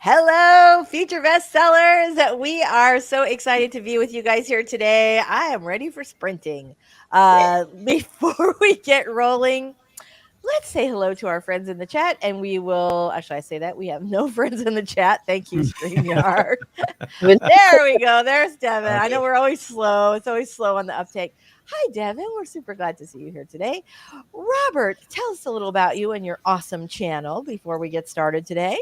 Hello, Future Bestsellers. We are so excited to be with you guys here today. I am ready for sprinting. Before we get rolling, let's say hello to our friends in the chat, and we will. Actually, I say that we have no friends in the chat. Thank you, StreamYard. There we go. There's Devin. I know we're always slow. It's always slow on the uptake. Hi, Devin. We're super glad to see you here today. Robert, tell us a little about you and your awesome channel before we get started today.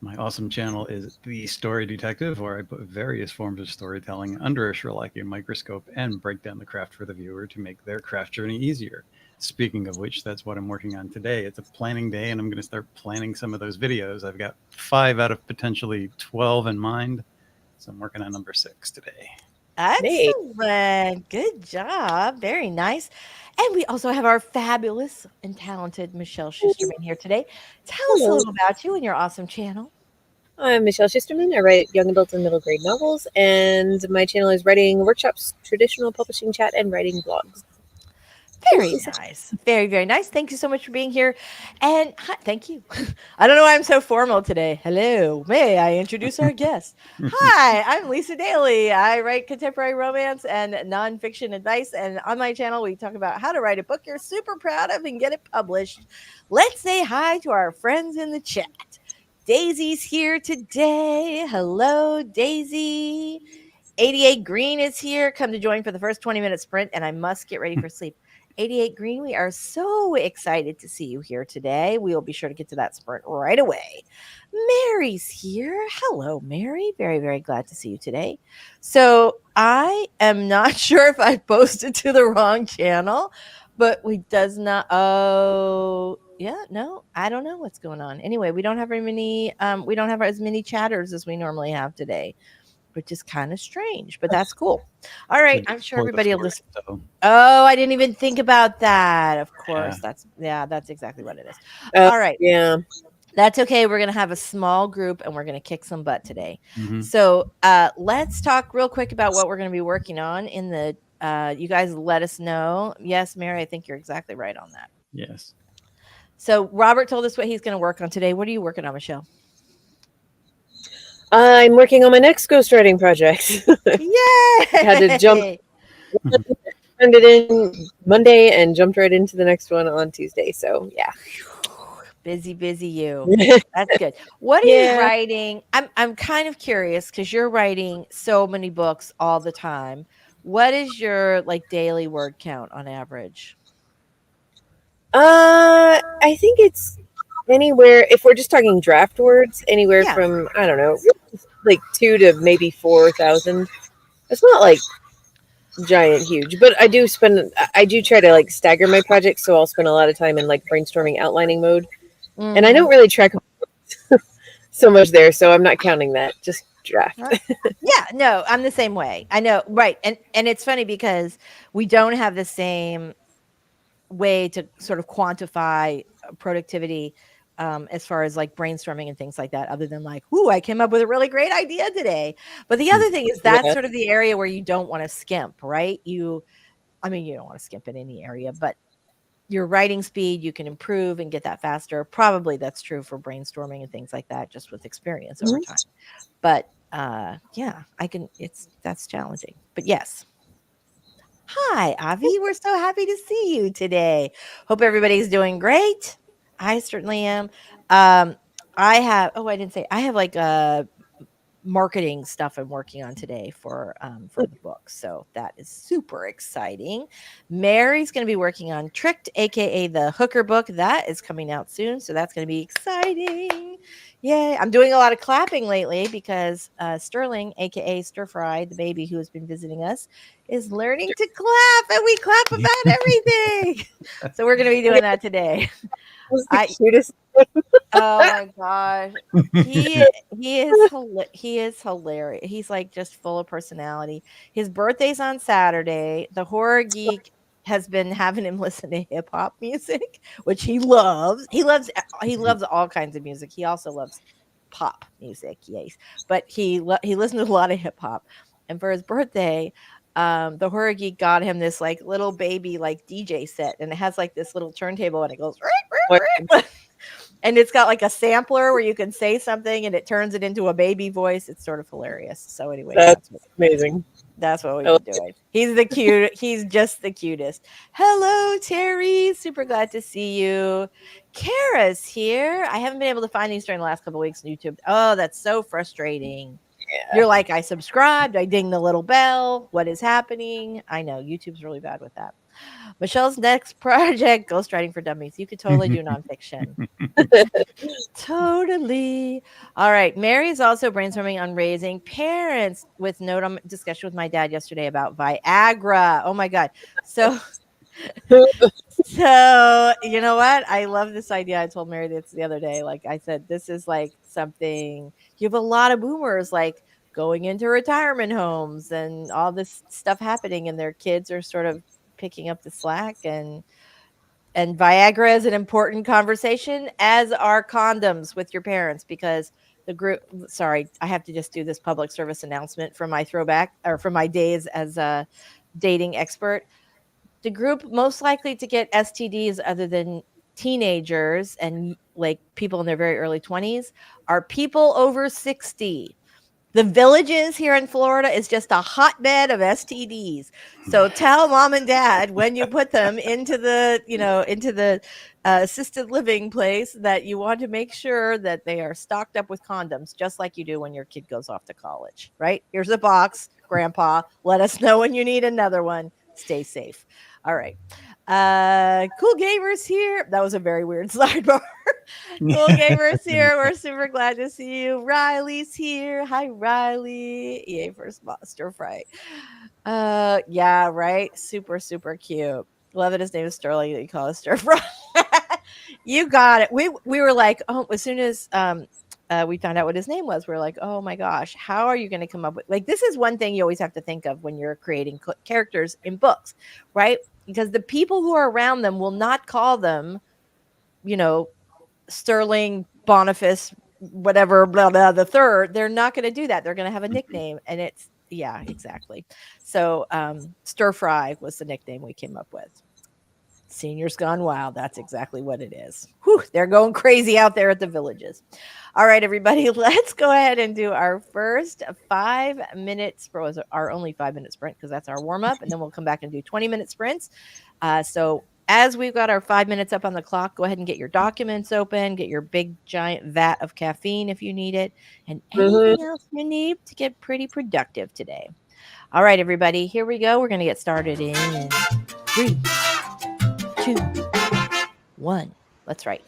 My awesome channel is The Story Detective, where I put various forms of storytelling under a Sherlockian microscope and break down the craft for the viewer to make their craft journey easier. Speaking of which, that's what I'm working on today. It's a planning day, and I'm going to start planning some of those videos. I've got 5 out of potentially 12 in mind, so I'm working on number 6 today. Excellent. Good job. Very nice. And we also have our fabulous and talented Michelle Schusterman here today. Tell us a little about you and your awesome channel. I'm Michelle Schusterman. I write young adult and middle grade novels, and my channel is writing workshops, traditional publishing chat, and writing blogs. Very nice. Very, very nice. Thank you so much for being here. And hi, thank you. I don't know why I'm so formal today. Hello. May I introduce our guest? Hi, I'm Lisa Daly. I write contemporary romance and nonfiction advice. And on my channel, we talk about how to write a book you're super proud of and get it published. Let's say hi to our friends in the chat. Daisy's here today. Hello, Daisy. 88 Green is here. Come to join for the first 20-minute sprint, and I must get ready for sleep. 88 Green, we are so excited to see you here today. We will be sure to get to that sprint right away. Mary's here. Hello, Mary. Very, very glad to see you today. So I am not sure if I posted to the wrong channel, but we does not. Oh, yeah, no, I don't know what's going on. Anyway, we don't have very many. We don't have as many chatters as we normally have today, which is kind of strange, but that's cool. All right, I'm sure everybody will listen. Oh, I didn't even think about that. Of course, that's exactly what it is. All right, yeah, that's okay. We're gonna have a small group, and we're gonna kick some butt today. So let's talk real quick about what we're gonna be working on in the. You guys let us know. Yes, Mary, I think you're exactly right on that. Yes. So Robert told us what he's going to work on today. What are you working on, Michelle? I'm working on my next ghostwriting project. Yay! Had to jump, turned it in Monday and jumped right into the next one on Tuesday. So yeah, busy you. That's good. What are you writing? I'm kind of curious because you're writing so many books all the time. What is your daily word count on average? I think it's anywhere, if we're just talking draft words, anywhere from, I don't know, 2 to maybe 4,000. It's not giant huge, but I do try to stagger my projects, so I'll spend a lot of time in brainstorming outlining mode. And I don't really track so much there, so I'm not counting that, just draft. Yeah, no, I'm the same way. I know, right. And it's funny because we don't have the same way to sort of quantify productivity as far as brainstorming and things like that, other than I came up with a really great idea today. But the other thing is that's sort of the area where you don't want to skimp, right? You don't want to skimp in any area, but your writing speed, you can improve and get that faster. Probably that's true for brainstorming and things like that, just with experience over time. But that's challenging. But yes. Hi, Avi. We're so happy to see you today. Hope everybody's doing great. I certainly am. I have marketing stuff I'm working on today for the book. So that is super exciting. Mary's going to be working on Tricked, aka the Hooker book. That is coming out soon. So that's going to be exciting. Yay. I'm doing a lot of clapping lately because Sterling, aka Stir Fry, the baby who has been visiting us, is learning to clap, and we clap about everything. So we're going to be doing that today. Cutest. Oh my gosh, he is hilarious. He's just full of personality. His birthday's on Saturday. The horror geek has been having him listen to hip hop music, which he loves. He loves all kinds of music. He also loves pop music, yes, but he listens to a lot of hip hop. And for his birthday, the horror geek got him this little baby DJ set, and it has this little turntable, and it goes. And it's got like a sampler where you can say something and it turns it into a baby voice. It's sort of hilarious. So anyway, That's amazing. that's what we've I been like doing. He's the cute. He's just the cutest. Hello, Terry. Super glad to see you. Kara's here. I haven't been able to find these during the last couple of weeks on YouTube. Oh, that's so frustrating. You're like, I subscribed. I ding the little bell. What is happening? I know YouTube's really bad with that. Michelle's next project, ghostwriting for dummies. You could totally do nonfiction. Totally. All right. Mary's also brainstorming on raising parents with note on discussion with my dad yesterday about Viagra. Oh my God. So you know what? I love this idea. I told Mary this the other day. Like I said, this is like something you have a lot of boomers like going into retirement homes and all this stuff happening, and their kids are sort of picking up the slack, and Viagra is an important conversation, as are condoms with your parents, because the group, sorry, I have to just do this public service announcement from my throwback or from my days as a dating expert. The group most likely to get STDs other than teenagers and like people in their very early 20s are people over 60. The Villages here in Florida is just a hotbed of STDs. So tell mom and dad when you put them into the, into the assisted living place that you want to make sure that they are stocked up with condoms, just like you do when your kid goes off to college, right? Here's a box, grandpa. Let us know when you need another one. Stay safe. All right. Cool Gamers here. That was a very weird sidebar. Cool Gamers here. We're super glad to see you. Riley's here. Hi, Riley. Yay for stir fry. Yeah, right. Super, super cute. Love that his name is Sterling. That you call us stir fry. You got it. We were like, oh, as soon as we found out what his name was, we are like, oh my gosh, how are you going to come up with, like, this is one thing you always have to think of when you're creating characters in books, right? Because the people who are around them will not call them, Sterling Boniface, whatever, blah, blah, the third. They're not going to do that. They're going to have a nickname. And it's, yeah, exactly. So Stir Fry was the nickname we came up with. Seniors Gone Wild. That's exactly what it is. Whew, they're going crazy out there at the Villages. All right, everybody, let's go ahead and do our first 5 minutes, our only 5-minute sprint, because that's our warm up. And then we'll come back and do 20-minute sprints. So as we've got our 5 minutes up on the clock, go ahead and get your documents open, get your big giant vat of caffeine if you need it, and anything else you need to get pretty productive today. All right, everybody, here we go. We're going to get started in 3, 2, 1. Let's write.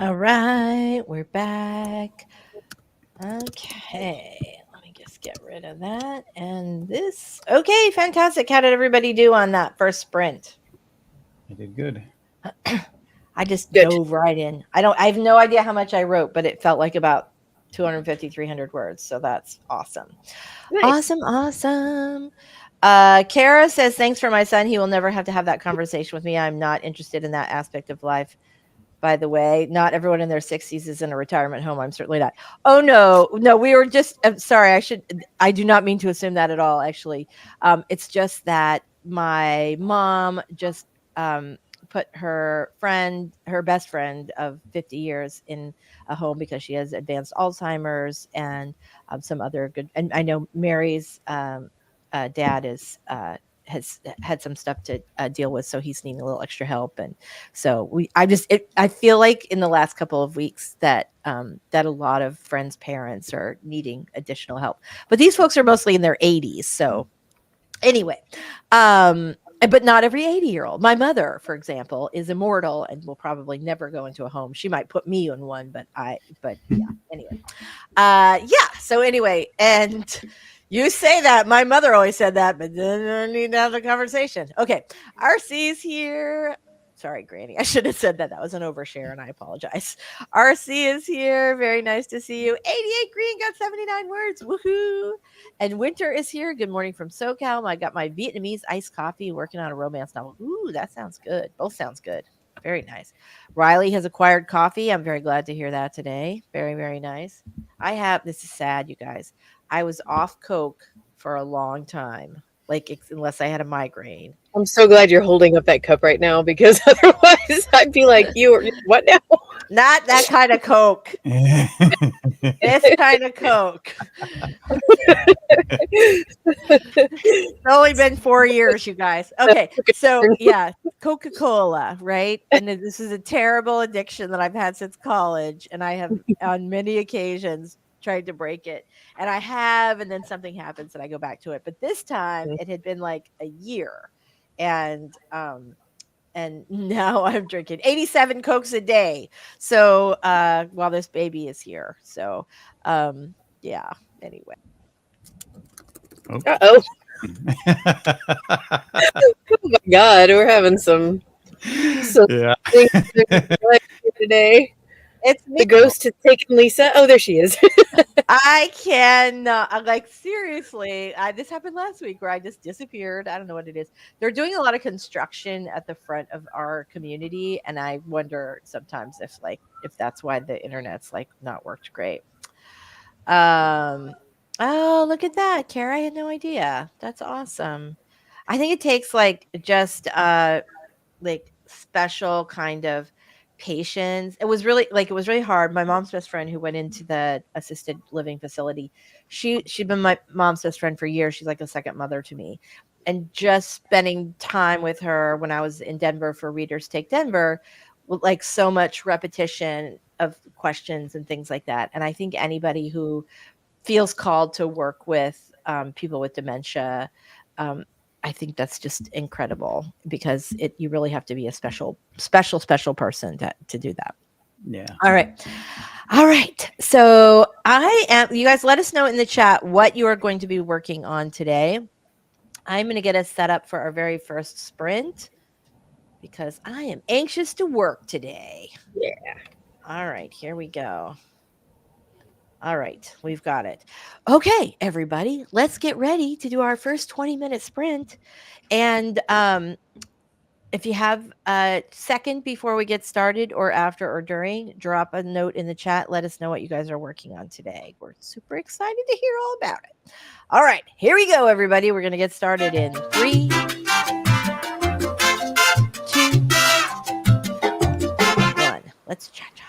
All right, we're back. Okay, let me just get rid of that and this. Okay, fantastic. How did everybody do on that first sprint? I did good. I just Good. dove right in. I have no idea how much I wrote, but it felt like about 250, 300 words. So that's awesome. Nice. Awesome. Kara says, thanks for my son. He will never have to have that conversation with me. I'm not interested in that aspect of life. By the way, not everyone in their 60s is in a retirement home. I'm certainly not. Oh, no, we were just, sorry. I do not mean to assume that at all, actually. It's just that my mom just put her best friend of 50 years in a home because she has advanced Alzheimer's and some other good, and I know Mary's dad has had some stuff to deal with, so he's needing a little extra help. And so I feel like in the last couple of weeks that that a lot of friends' parents are needing additional help, but these folks are mostly in their 80s. So anyway, but not every 80-year-old. My mother, for example, is immortal and will probably never go into a home. She might put me in one, but yeah. Anyway, yeah. So anyway, and you say that. My mother always said that, but then I need to have the conversation. Okay, RC's here. Sorry, Granny. I should have said that. That was an overshare, and I apologize. RC is here. Very nice to see you. 88 Green got 79 words. Woohoo! And Winter is here. Good morning from SoCal. I got my Vietnamese iced coffee, working on a romance novel. Ooh, that sounds good. Both sounds good. Very nice. Riley has acquired coffee. I'm very glad to hear that today. Very, very nice. This is sad, you guys. I was off Coke for a long time, unless I had a migraine. I'm so glad you're holding up that cup right now, because otherwise I'd be like, you're what now? Not that kind of Coke. This kind of Coke. It's only been 4 years, you guys. Okay, so yeah, Coca-Cola, right? And this is a terrible addiction that I've had since college, and I have on many occasions tried to break it, and I have, and then something happens and I go back to it. But this time it had been like a year, and now I'm drinking 87 Cokes a day. So while this baby is here, so yeah. Anyway. Uh-oh. Oh my God, we're having some Yeah. things today. It's me. The ghost has taken Lisa. Oh, there she is. I can seriously. This happened last week where I just disappeared. I don't know what it is. They're doing a lot of construction at the front of our community, and I wonder sometimes if that's why the internet's not worked great. Oh, look at that, Kara! I had no idea. That's awesome. I think it takes just special kind of patience. It was really hard. My mom's best friend, who went into the assisted living facility, she'd been my mom's best friend for years. She's like a second mother to me. And just spending time with her when I was in Denver for Readers Take Denver, so much repetition of questions and things like that. And I think anybody who feels called to work with people with dementia, I think that's just incredible, because you really have to be a special person to do that. Yeah. All right. So you guys let us know in the chat what you are going to be working on today. I'm going to get us set up for our very first sprint, because I am anxious to work today. Yeah. All right, here we go. All right, we've got it. Okay, everybody, let's get ready to do our first 20-minute sprint. And if you have a second before we get started, or after or during, drop a note in the chat. Let us know what you guys are working on today. We're super excited to hear all about it. All right, here we go, everybody. We're going to get started in 3, 2, 1. Let's cha-cha.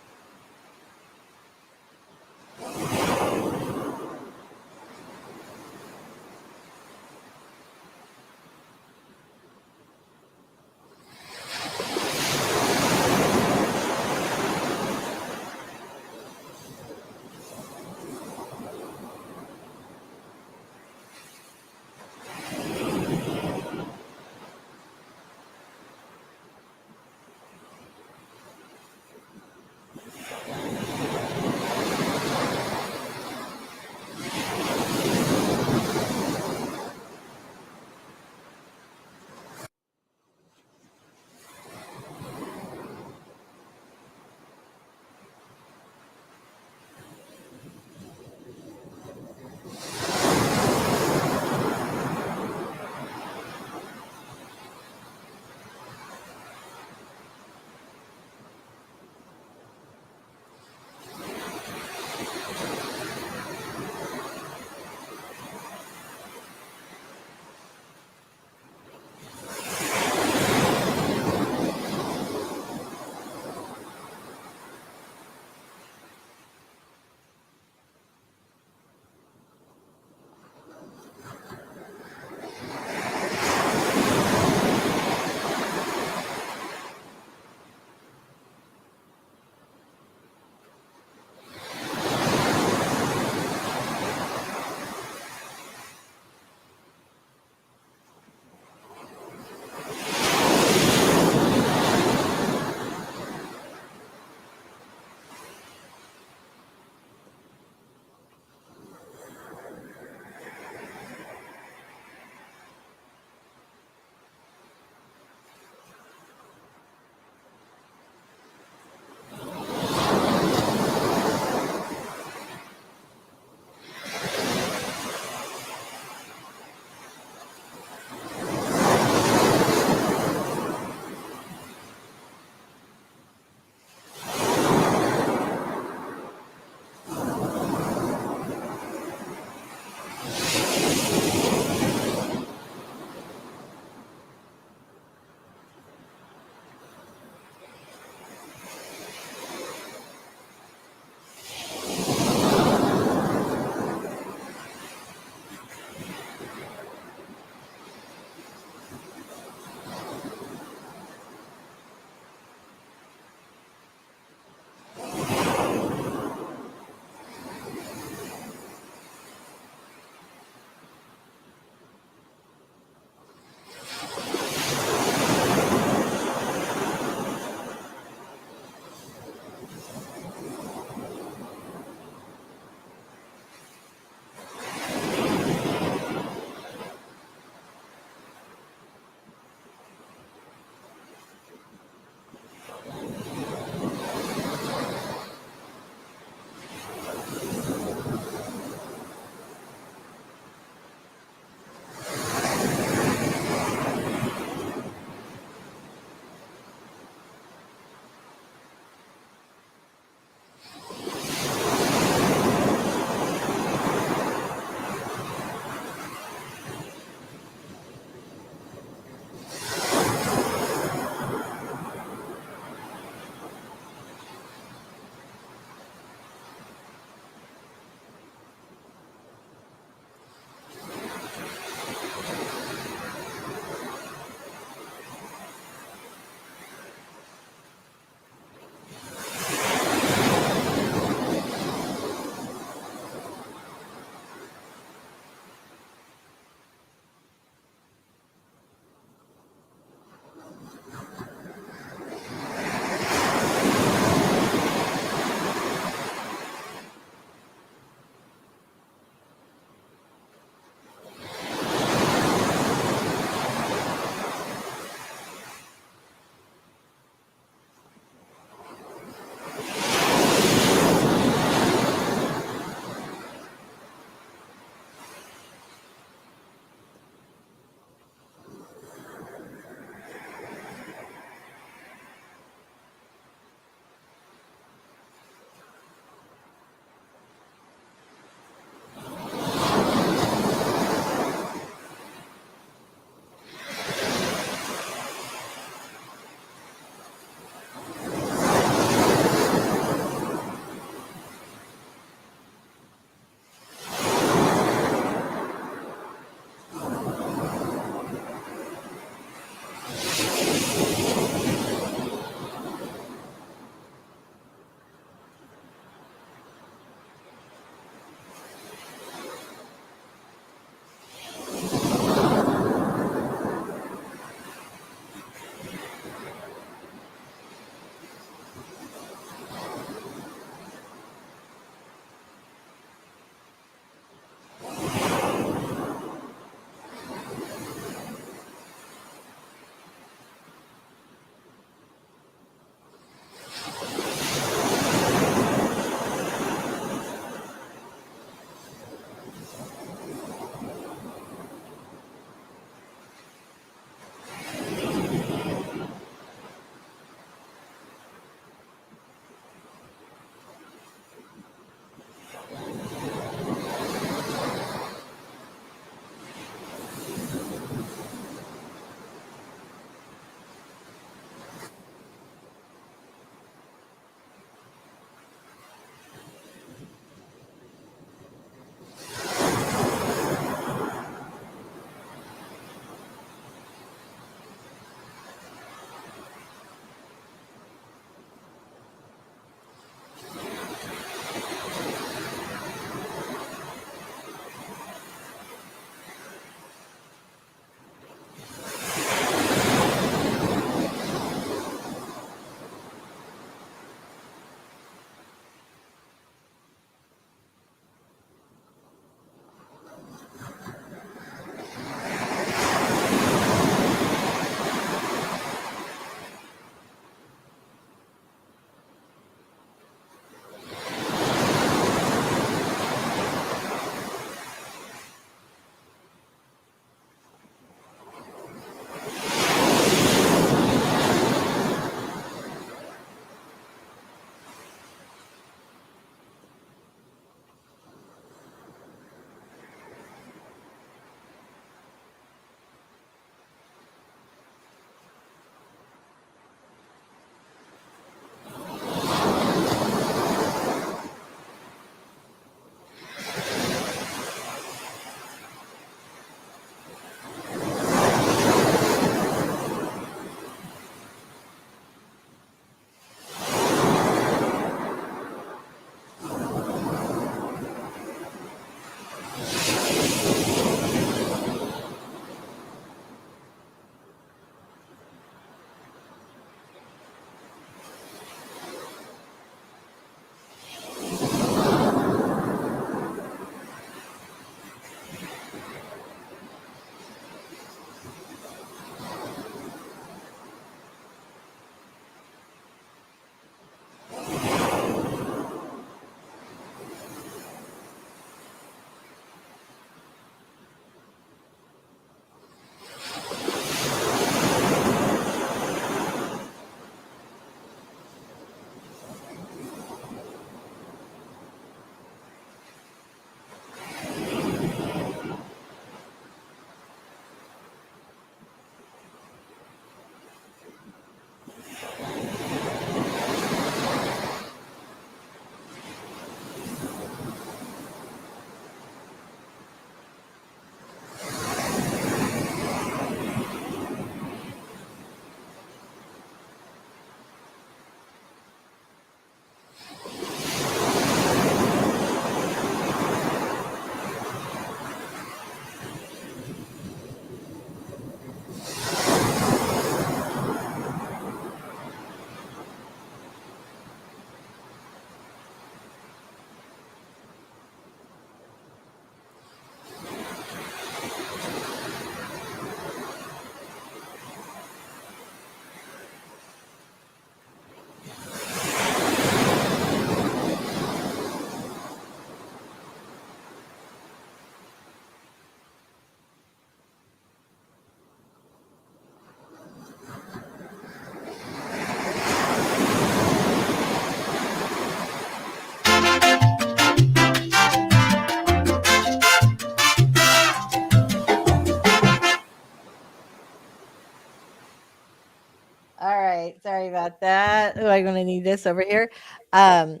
All right. Sorry about that. Oh, I'm gonna need this over here. Um,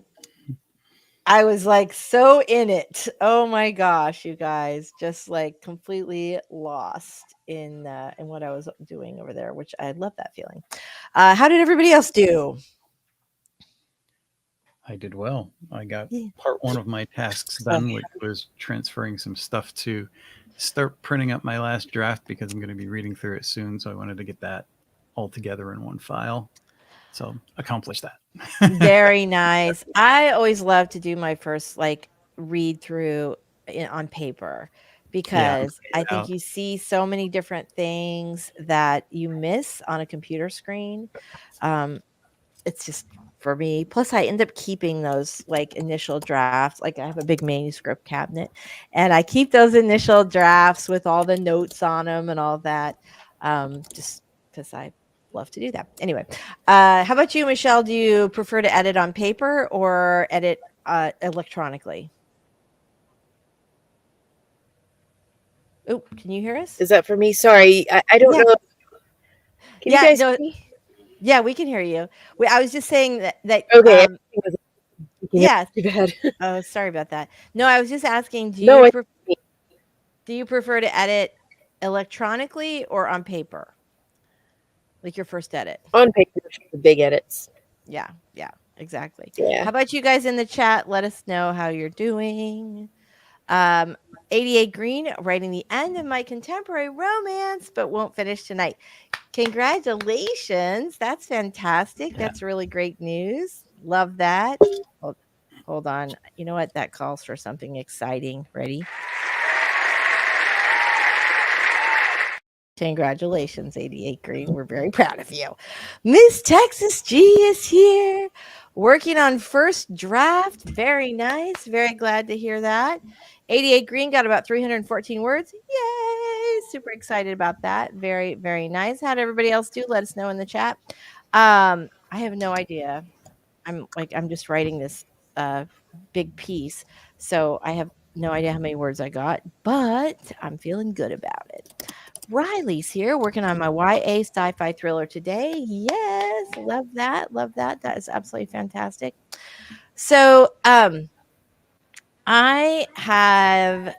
I was like so in it. Oh my gosh, you guys, just like completely lost in what I was doing over there, which I love that feeling. How did everybody else do? I did well. I got Yeah. part one of my tasks done, which was transferring some stuff to start printing up my last draft because I'm going to be reading through it soon. So I wanted to get that all together in one file. So accomplished that. Very nice. I always love to do my first like read through on paper Yeah. because I think you see so many different things that you miss on a computer screen. Um, it's just for me. Plus, I end up keeping those like initial drafts. Like I have a big manuscript cabinet, and I keep those initial drafts with all the notes on them and all that. Just because I love to do that. Anyway, how about you, Michelle? Do you prefer to edit on paper or edit electronically? Oh, can you hear us? Is that for me? Sorry, I don't Yeah. know. Can you Yeah. guys No. hear me? Yeah, we can hear you. I was just saying that Okay. Everything was yeah. too bad. Oh, sorry about that. No, I was just asking, No, do you prefer to edit electronically or on paper? Like your first edit? on paper, the big edits. Yeah, exactly. Yeah. How about you guys in the chat? Let us know how you're doing. 88 Green, writing the end of my contemporary romance, but won't finish tonight. Congratulations. That's fantastic. Yeah. That's really great news. Love that. Hold on. You know what? That calls for something exciting. Ready? Congratulations, 88 Green. We're very proud of you. Miss Texas G is here, working on first draft. Very nice. Very glad to hear that. 88 Green got about 314 words. Yay! Super excited about that. Very, very nice. How did everybody else do? Let us know in the chat. I have no idea. I'm just writing this big piece, so I have no idea how many words I got, but I'm feeling good about it. Riley's here working on my YA sci-fi thriller today. Yes, love that. Love that. That is absolutely fantastic. So, I have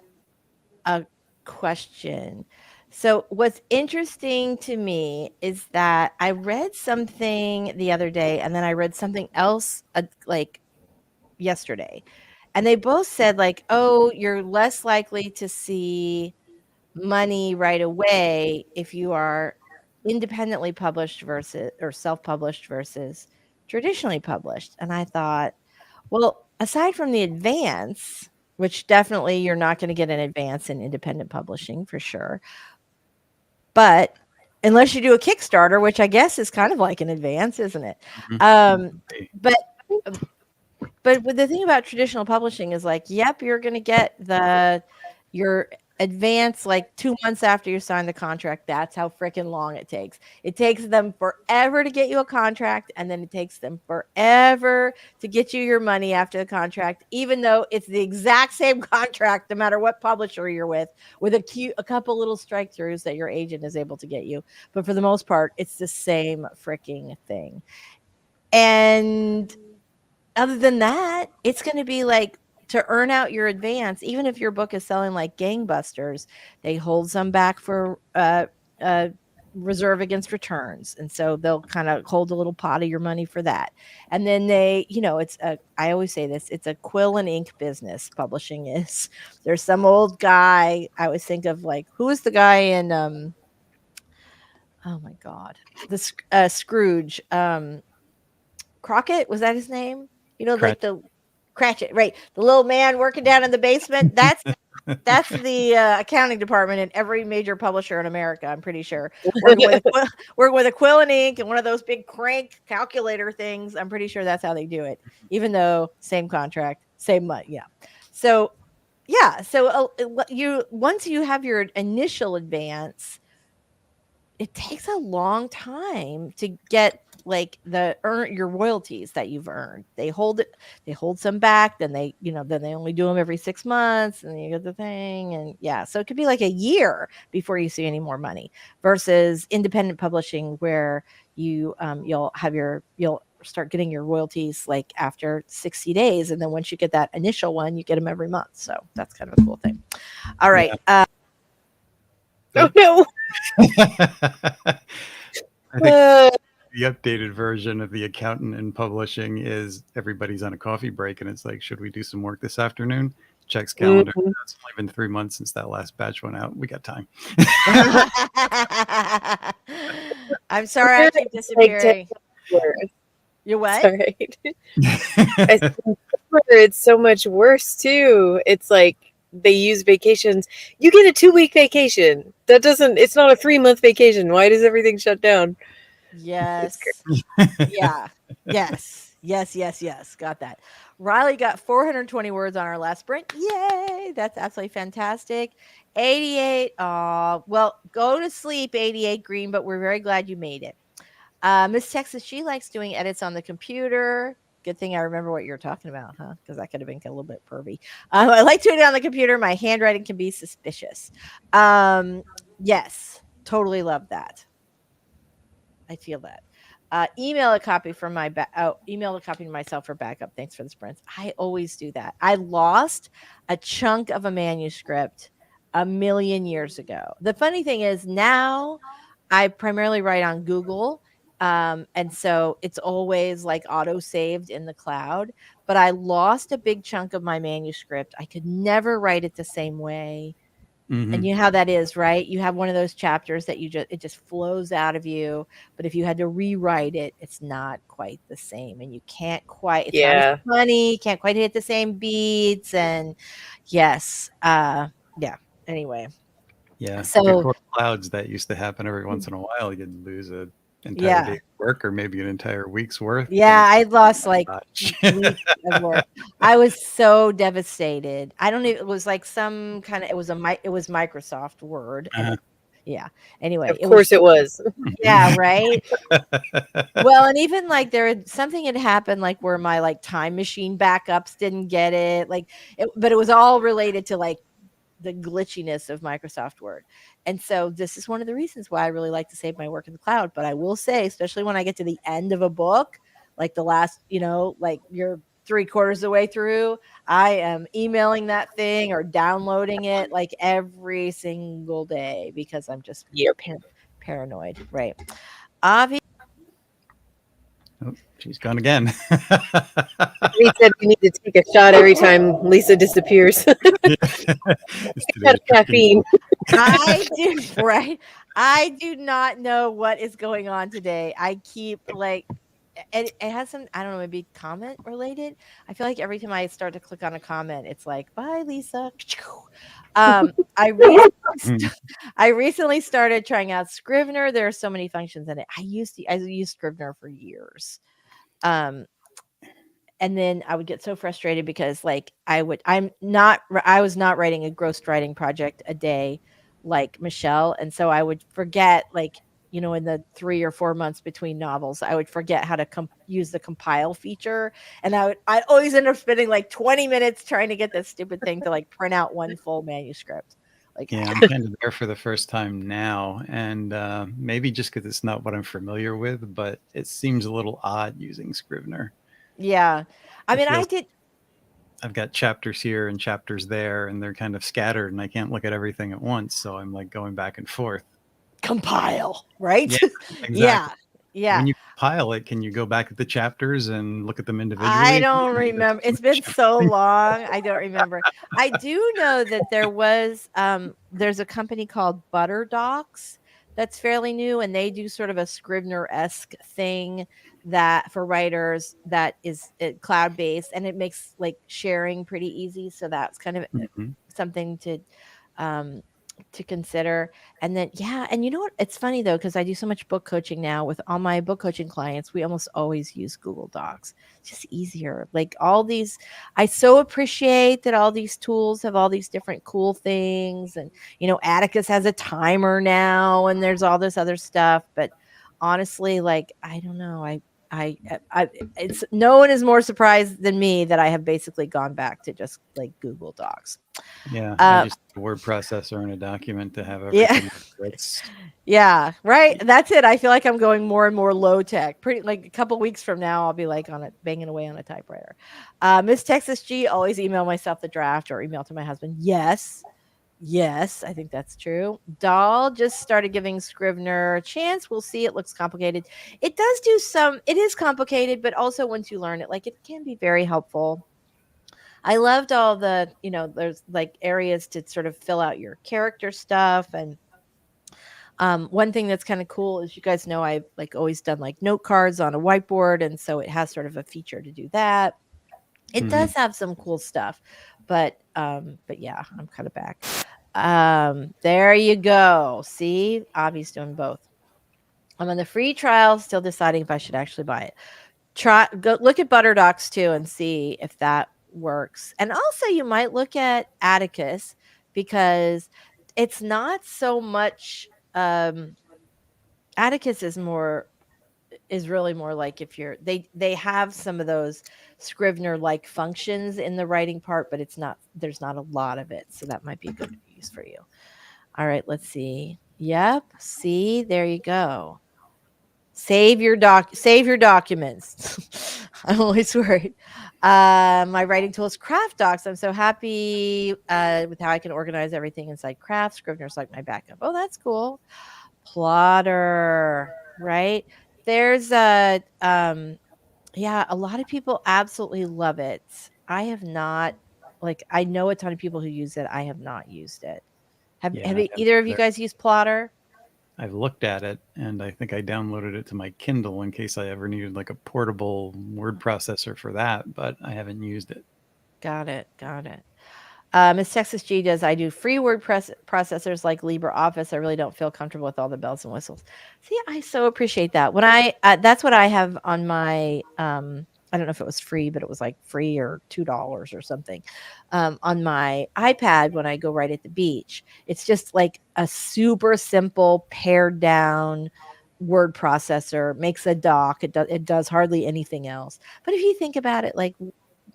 a question. So, what's interesting to me is that I read something the other day and then I read something else like yesterday. And they both said like, "Oh, you're less likely to see money right away if you are independently published versus or self-published versus traditionally published." And I thought, well, aside from the advance, which definitely you're not going to get an advance in independent publishing for sure, but unless you do a Kickstarter, which I guess is kind of like an advance, isn't it? But But the thing about traditional publishing is like, yep, you're going to get your advance like 2 months after you sign the contract. That's how freaking long it takes. It takes them forever to get you a contract, and then it takes them forever to get you your money after the contract, even though it's the exact same contract, no matter what publisher you're with a couple little strike throughs that your agent is able to get you. But for the most part, it's the same freaking thing. And other than that, it's going to be like to earn out your advance, even if your book is selling like gangbusters, they hold some back for reserve against returns. And so they'll kind of hold a little pot of your money for that. And then I always say this, it's a quill and ink business. Publishing is. There's some old guy. I always think of like, who is the guy in, oh my God, the Scrooge, Crockett, was that his name? Like the Cratchit, right? The little man working down in the basement. That's the accounting department in every major publisher in America. I'm pretty sure working with a quill and ink and one of those big crank calculator things. I'm pretty sure that's how they do it. Even though same contract, same money. Yeah. So yeah. So once you have your initial advance, it takes a long time to get like your royalties that you've earned. They hold some back, then they only do them every 6 months, and you get the thing. And yeah, so it could be like a year before you see any more money versus independent publishing, where you'll start getting your royalties like after 60 days. And then once you get that initial one, you get them every month. So that's kind of a cool thing. All right. Yeah. Oh no. I think the updated version of the accountant and publishing is everybody's on a coffee break and it's like, should we do some work this afternoon? Checks calendar. Mhm. It's only been 3 months since that last batch went out. We got time. I'm sorry I keep disappearing. You're what? Sorry. I said, it's so much worse too. It's like they use vacations. You get a 2-week vacation. That doesn't. It's not a 3-month vacation. Why does everything shut down? Yes. Yeah. Yes. Got that. Riley got 420 words on our last sprint. Yay! That's absolutely fantastic. 88. Well, go to sleep, 88 Green, but we're very glad you made it. Miss Texas, she likes doing edits on the computer. Good thing I remember what you're talking about, huh? Because that could have been a little bit pervy. I like to do it on the computer. My handwriting can be suspicious. Yes, totally love that. I feel that. Email a copy to myself for backup. Thanks for the sprints. I always do that. I lost a chunk of a manuscript a million years ago. The funny thing is now I primarily write on Google. And so it's always like auto saved in the cloud, but I lost a big chunk of my manuscript. I could never write it the same way. Mhm. And you know how that is, right? You have one of those chapters that it just flows out of you. But if you had to rewrite it, it's not quite the same. And you can't quite, it's not as funny, can't quite hit the same beats. And yes. Yeah. Anyway. Yeah. So before clouds, that used to happen every once in a while. You'd lose an entire day's work or maybe an entire week's worth. Yeah, I lost like weeks of work. I was so devastated. I don't even, it was like some kind of, it was Microsoft Word. And yeah. Anyway, Of course it was. Yeah, right. Well, and even like something had happened like where my like time machine backups didn't get it. But it was all related to like the glitchiness of Microsoft Word. And so this is one of the reasons why I really like to save my work in the cloud. But I will say, especially when I get to the end of a book, like the last, like you're 3/4 of the way through, I am emailing that thing or downloading it like every single day because I'm just paranoid. Right. Avi. Oh, she's gone again. He said we need to take a shot every time Lisa disappears. Caffeine. I do not know what is going on today. I keep like it has some, I don't know, maybe comment related. I feel like every time I start to click on a comment, it's like, bye, Lisa. I recently started trying out Scrivener. There are so many functions in it. I used Scrivener for years. And then I would get so frustrated because like I was not writing a ghostwriting project a day like Michelle. And so I would forget, like, in the 3 or 4 months between novels, I would forget how to use the compile feature. And I'd always end up spending like 20 minutes trying to get this stupid thing to like print out one full manuscript. Like, yeah, I'm kind of there for the first time now. And maybe just because it's not what I'm familiar with, but it seems a little odd using Scrivener. Yeah. I mean, I've got chapters here and chapters there, and they're kind of scattered, and I can't look at everything at once. So I'm like going back and forth. Compile, right? Yeah, exactly. Yeah. When you compile it, can you go back at the chapters and look at them individually? I don't remember. It's been so long. I don't remember. I do know that there's a company called ButterDocs that's fairly new, and they do sort of a Scrivener-esque thing that for writers that is cloud-based, and it makes like sharing pretty easy. So that's kind of something to consider. And then, and you know what? It's funny though, because I do so much book coaching now with all my book coaching clients. We almost always use Google Docs. It's just easier. Like all these, I so appreciate that all these tools have all these different cool things. And, Atticus has a timer now and there's all this other stuff. But honestly, like, I don't know. it's no one is more surprised than me that I have basically gone back to just like Google Docs. Yeah, I just a word processor and a document to have everything. Yeah, right. That's it. I feel like I'm going more and more low tech. Pretty like a couple weeks from now, I'll be like on it, banging away on a typewriter. Miss Texas G, always email myself the draft or email to my husband. Yes, I think that's true. Doll just started giving Scrivener a chance. We'll see. It looks complicated. It does do some. It is complicated, but also once you learn it, like it can be very helpful. I loved all the, there's like areas to sort of fill out your character stuff. And one thing that's kind of cool is, you guys know, I've like always done like note cards on a whiteboard. And so it has sort of a feature to do that. It does have some cool stuff, but yeah, I'm kind of back. There you go. See, Avi's doing both. I'm on the free trial, still deciding if I should actually buy it. Go look at ButterDocs too and see if that works. And also you might look at Atticus, because it's not so much Atticus is really more like, if they have some of those Scrivener like functions in the writing part, but there's not a lot of it, so that might be a good use for you. All right, let's see. Yep, see, there you go. Save your documents. I'm always worried. My writing tool is Craft Docs. I'm so happy with how I can organize everything inside Craft. Scrivener's like my backup. Oh, that's cool. Plotter, right? There's a lot of people absolutely love it. I have not, I know a ton of people who use it. I have not used it. Have either of you guys used Plotter? I've looked at it, and I think I downloaded it to my Kindle in case I ever needed like a portable word processor for that, but I haven't used it. Got it. Miss Texas G does. I do free word processors like LibreOffice. I really don't feel comfortable with all the bells and whistles. See, I so appreciate that. When that's what I have on my, I don't know if it was free, but it was like free or $2 or something, on my iPad when I go right at the beach. It's just like a super simple pared down word processor, makes a doc. It does hardly anything else. But if you think about it, like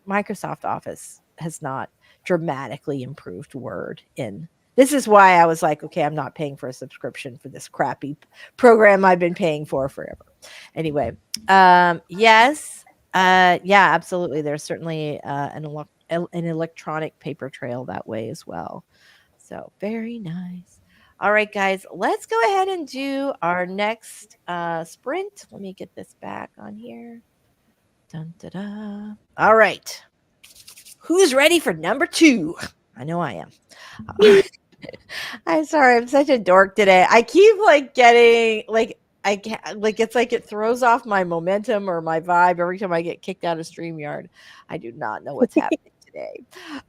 Microsoft Office has not dramatically improved Word in. This is why I was like, okay, I'm not paying for a subscription for this crappy program I've been paying for forever. Anyway, yes, yeah, absolutely. There's certainly an electronic paper trail that way as well. So very nice. All right, guys, let's go ahead and do our next sprint. Let me get this back on here. Dun, da, da. All right. Who's ready for number 2? I know I am. I'm sorry. I'm such a dork today. I keep getting I can't, it's like it throws off my momentum or my vibe every time I get kicked out of StreamYard. I do not know what's happening today.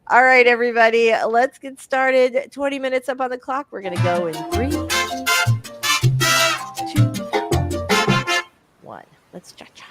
All right, everybody, let's get started. 20 minutes up on the clock. We're going to go in 3, 2, 1. Let's cha-cha.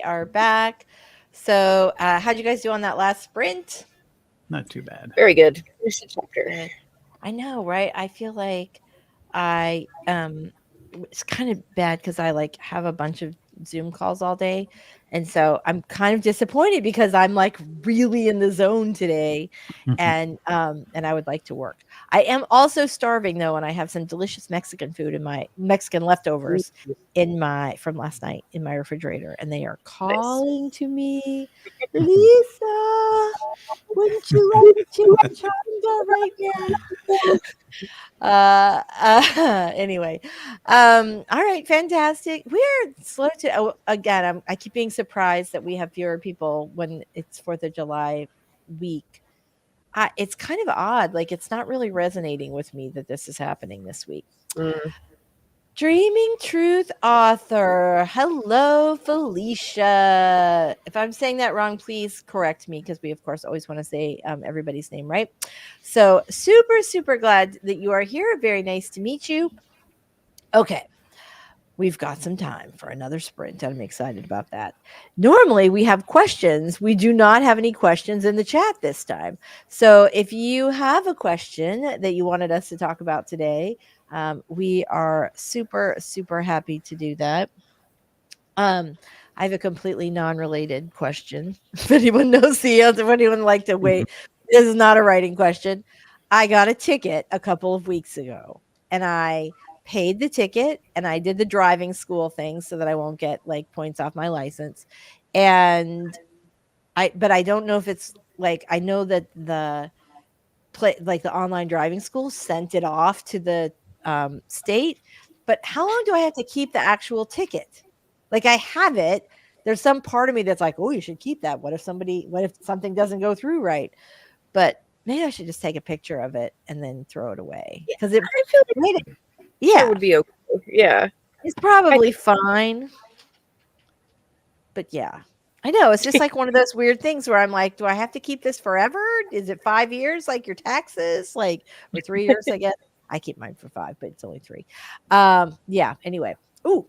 are back. So, how'd you guys do on that last sprint? Not too bad. Very good. Finish the chapter. Good. I know, right? I feel like I it's kind of bad because I like have a bunch of Zoom calls all day. And so I'm kind of disappointed because I'm like really in the zone today and I would like to work. I am also starving though, and I have some delicious Mexican food in my Mexican leftovers in my from last night in my refrigerator, and they are Nice. calling to me, Lisa, wouldn't you like a chimichanga right now? Anyway, all right, fantastic. We're slow to again. I keep being surprised that we have fewer people when it's 4th of July week. It's kind of odd. Like it's not really resonating with me that this is happening this week. Dreaming Truth author. Hello, Felicia. If I'm saying that wrong, please correct me because we, of course, always want to say everybody's name, right? So super, super glad that you are here. Very nice to meet you. Okay. We've got some time for another sprint. I'm excited about that. Normally, we have questions. We do not have any questions in the chat this time. So if you have a question that you wanted us to talk about today, we are super, super happy to do that. I have a completely non-related question. If anyone knows the answer, if anyone would like to wait, this is not a writing question. I got a ticket a couple of weeks ago, and I paid the ticket, and I did the driving school thing so that I won't get like points off my license. And but I don't know if it's like I know that the like the online driving school sent it off to the state, but how long do I have to keep the actual ticket? Like I have it. There's some part of me that's like, oh, you should keep that. What if something doesn't go through right? But maybe I should just take a picture of it and then throw it away because I feel like it would be okay. Yeah, it's probably fine. But yeah, I know it's just like one of those weird things where I'm like, do I have to keep this forever? Is it 5 years like your taxes? Like or 3 years? I guess I keep mine for 5, but it's only 3. Yeah. Anyway. Ooh.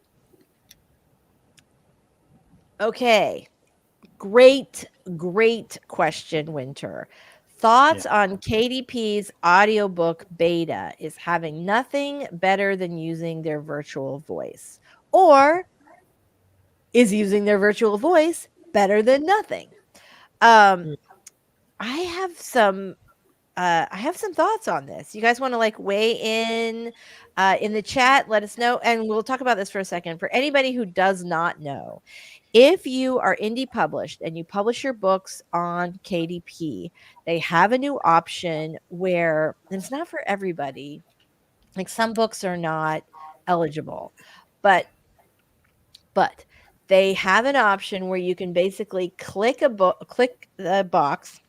Okay. Great question, Winter. Thoughts on KDP's audiobook beta is having nothing better than using their virtual voice, or is using their virtual voice better than nothing? I have some thoughts on this. You guys want to like weigh in the chat? Let us know, and we'll talk about this for a second. For anybody who does not know, if you are indie published and you publish your books on KDP, they have a new option where and it's not for everybody. Like some books are not eligible, but they have an option where you can basically click the box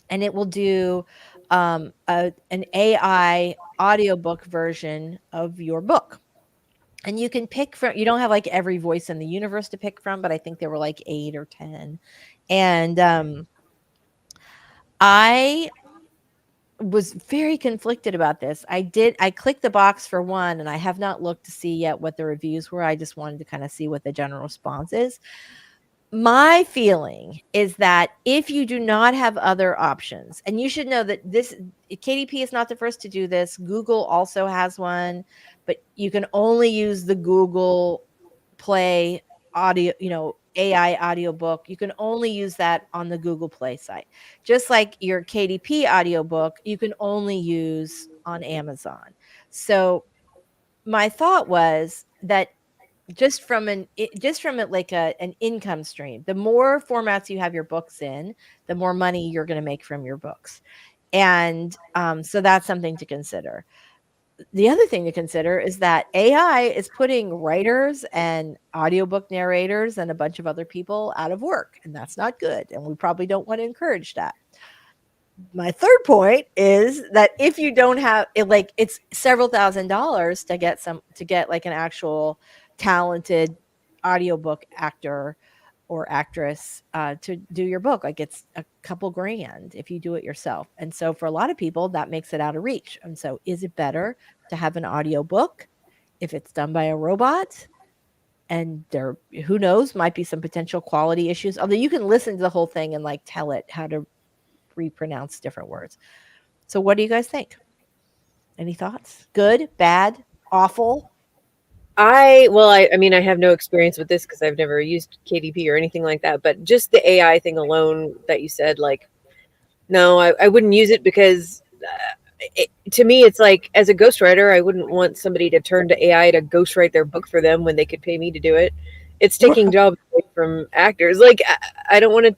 and it will do an AI audiobook version of your book. And you can pick from, you don't have like every voice in the universe to pick from, but I think there were like 8 or 10. And I was very conflicted about this. I clicked the box for one, and I have not looked to see yet what the reviews were. I just wanted to kind of see what the general response is. My feeling is that if you do not have other options, and you should know that this KDP is not the first to do this. Google also has one, but you can only use the Google Play audio, AI audiobook. You can only use that on the Google Play site. Just like your KDP audiobook, you can only use on Amazon. So my thought was that just from an income stream, the more formats you have your books in, the more money you're going to make from your books. And so that's something to consider. The other thing to consider is that AI is putting writers and audiobook narrators and a bunch of other people out of work, and that's not good. And we probably don't want to encourage that. My third point is that if you don't have it, like it's several $1,000s to get like an actual talented audiobook actor or actress to do your book. Like it's a couple grand if you do it yourself. And so for a lot of people, that makes it out of reach. And so is it better to have an audiobook if it's done by a robot and there, who knows, might be some potential quality issues. Although you can listen to the whole thing and like tell it how to repronounce different words. So what do you guys think? Any thoughts? Good, bad, awful? I mean, I have no experience with this because I've never used KDP or anything like that. But just the AI thing alone that you said, like, no, I wouldn't use it because to me, it's like, as a ghostwriter, I wouldn't want somebody to turn to AI to ghostwrite their book for them when they could pay me to do it. It's taking jobs away from actors. Like, I don't want to.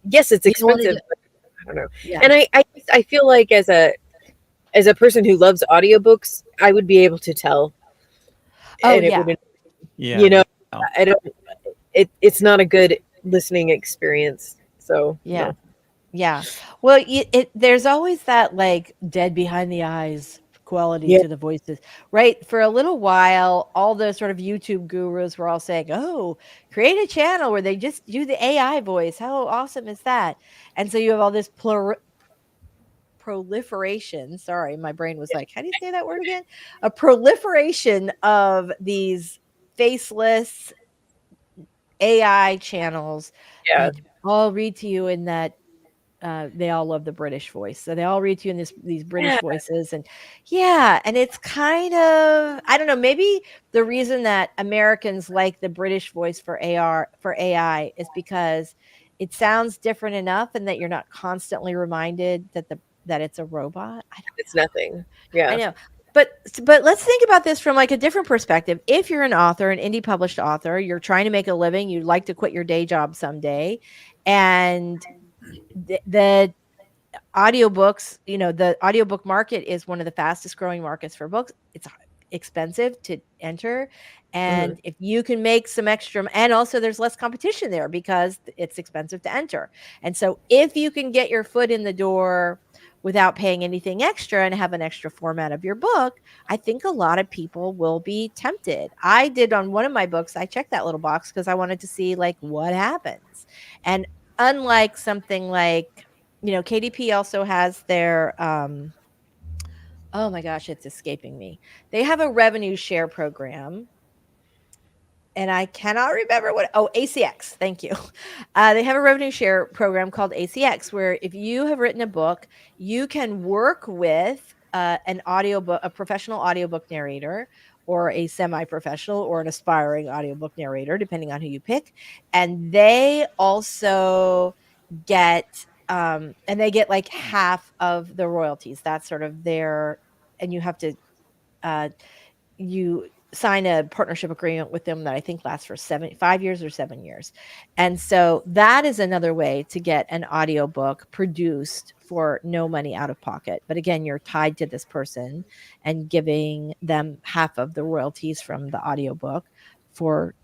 Yes, it's expensive. But I don't know. Yeah. And I feel like as a person who loves audiobooks, I would be able to tell. Oh, and yeah. Yeah. You know, I don't. It's not a good listening experience. So yeah. No. Yeah. Well, there's always that like dead behind the eyes quality to the voices, right? For a little while, all the sort of YouTube gurus were all saying, oh, create a channel where they just do the AI voice. How awesome is that? And so you have all this proliferation. Sorry, my brain was like, how do you say that word again? A proliferation of these faceless AI channels that all read to you in that they all love the British voice. So they all read to you in these British voices. And and it's kind of, I don't know, maybe the reason that Americans like the British voice for AI is because it sounds different enough and that you're not constantly reminded that it's a robot. It's nothing. Yeah. I know. But let's think about this from like a different perspective. If you're an author, an indie published author, you're trying to make a living, you'd like to quit your day job someday, and the audiobooks, the audiobook market is one of the fastest growing markets for books. It's expensive to enter. And if you can make some extra, and also there's less competition there because it's expensive to enter. And so if you can get your foot in the door without paying anything extra and have an extra format of your book, I think a lot of people will be tempted. I did on one of my books, I checked that little box because I wanted to see like what happens. And unlike something like, KDP also has their, oh my gosh, it's escaping me. They have a revenue share program. And I cannot remember ACX. Thank you. They have a revenue share program called ACX, where if you have written a book, you can work with a professional audiobook narrator, or a semi-professional, or an aspiring audiobook narrator, depending on who you pick. And they also get, and they get like half of the royalties. That's sort of their, and you have to, you sign a partnership agreement with them that I think lasts for 5 years or 7 years. And so that is another way to get an audiobook produced for no money out of pocket. But again, you're tied to this person and giving them half of the royalties from the audiobook for,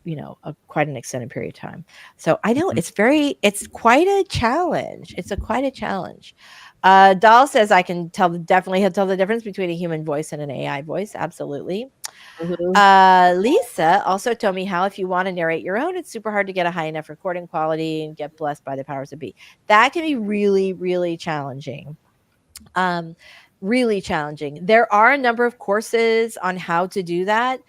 quite an extended period of time. So I know it's quite a challenge. It's quite a challenge. Dahl says I can definitely tell the difference between a human voice and an AI voice. Absolutely. Lisa also told me how if you want to narrate your own, it's super hard to get a high enough recording quality and get blessed by the powers that be. That can be really, really challenging. Really challenging. There are a number of courses on how to do that.